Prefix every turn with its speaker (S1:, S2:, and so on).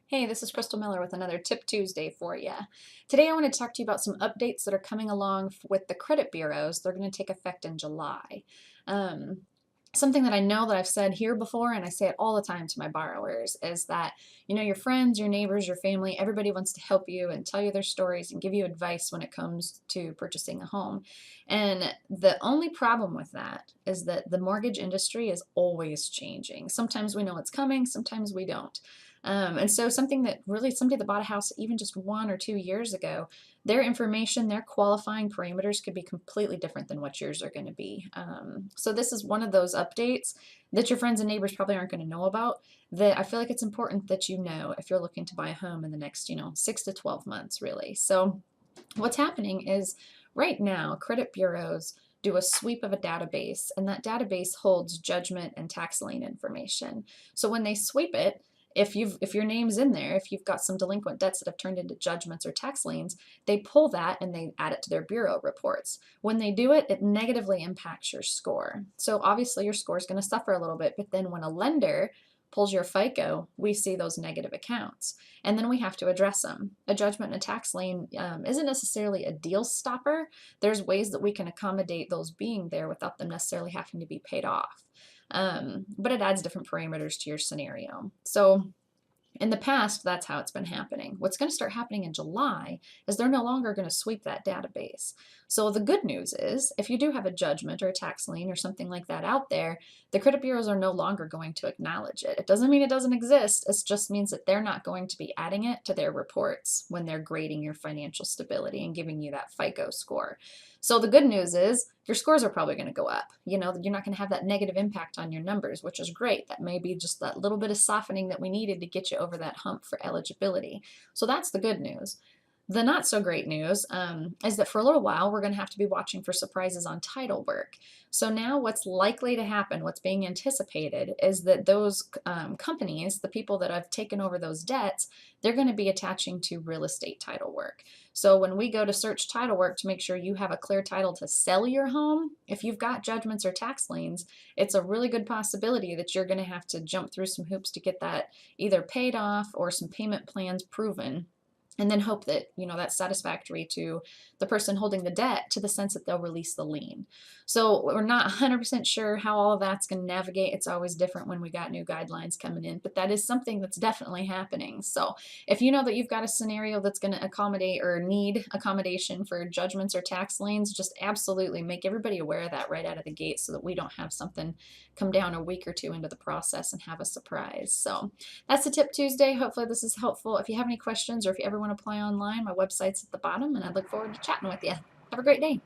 S1: Hey, this is Crystal Miller with another Tip Tuesday for you. Today I want to talk to you about some updates that are coming along with the credit bureaus. They're going to take effect in July. Um, Something that I know that I've said here before, and I say it all the time to my borrowers, is that, your friends, your neighbors, your family, everybody wants to help you and tell you their stories and give you advice when it comes to purchasing a home. And the only problem with that is that the mortgage industry is always changing. Sometimes we know it's coming, sometimes we don't. And so something that really somebody that bought a house even just 1 or 2 years ago, their information, their qualifying parameters could be completely different than what yours are going to be. So this is one of those updates that your friends and neighbors probably aren't going to know about, that I feel like it's important that you know if you're looking to buy a home in the next, 6 to 12 months, really. So what's happening is right now, credit bureaus do a sweep of a database, and that database holds judgment and tax lien information. So when they sweep it, if your name's in there, if you've got some delinquent debts that have turned into judgments or tax liens, they pull that and they add it to their bureau reports. When they do it, it negatively impacts your score. So obviously your score is going to suffer a little bit, but then when a lender pulls your FICO, we see those negative accounts, and then we have to address them. A judgment and a tax lien isn't necessarily a deal stopper. There's ways that we can accommodate those being there without them necessarily having to be paid off. But it adds different parameters to your scenario. So in the past, that's how it's been happening. What's going to start happening in July is they're no longer going to sweep that database. So the good news is, if you do have a judgment or a tax lien or something like that out there, the credit bureaus are no longer going to acknowledge it. It doesn't mean it doesn't exist. It just means that they're not going to be adding it to their reports when they're grading your financial stability and giving you that FICO score. So the good news is your scores are probably going to go up. You're not going to have that negative impact on your numbers, which is great. That may be just that little bit of softening that we needed to get you over that hump for eligibility. So that's the good news. The not so great news is that for a little while, we're going to have to be watching for surprises on title work. So now what's likely to happen, what's being anticipated, is that those companies, the people that have taken over those debts, they're going to be attaching to real estate title work. So when we go to search title work to make sure you have a clear title to sell your home, if you've got judgments or tax liens, it's a really good possibility that you're going to have to jump through some hoops to get that either paid off or some payment plans proven, and then hope that that's satisfactory to the person holding the debt, to the sense that they'll release the lien. So we're not 100% sure how all of that's going to navigate. It's always different when we got new guidelines coming in, but that is something that's definitely happening. So if you know that you've got a scenario that's going to accommodate or need accommodation for judgments or tax liens, just absolutely make everybody aware of that right out of the gate, so that we don't have something come down a week or two into the process and have a surprise. So that's the Tip Tuesday. Hopefully this is helpful. If you have any questions, or if you ever want to apply online, my website's at the bottom, and I look forward to chatting with you. Have a great day.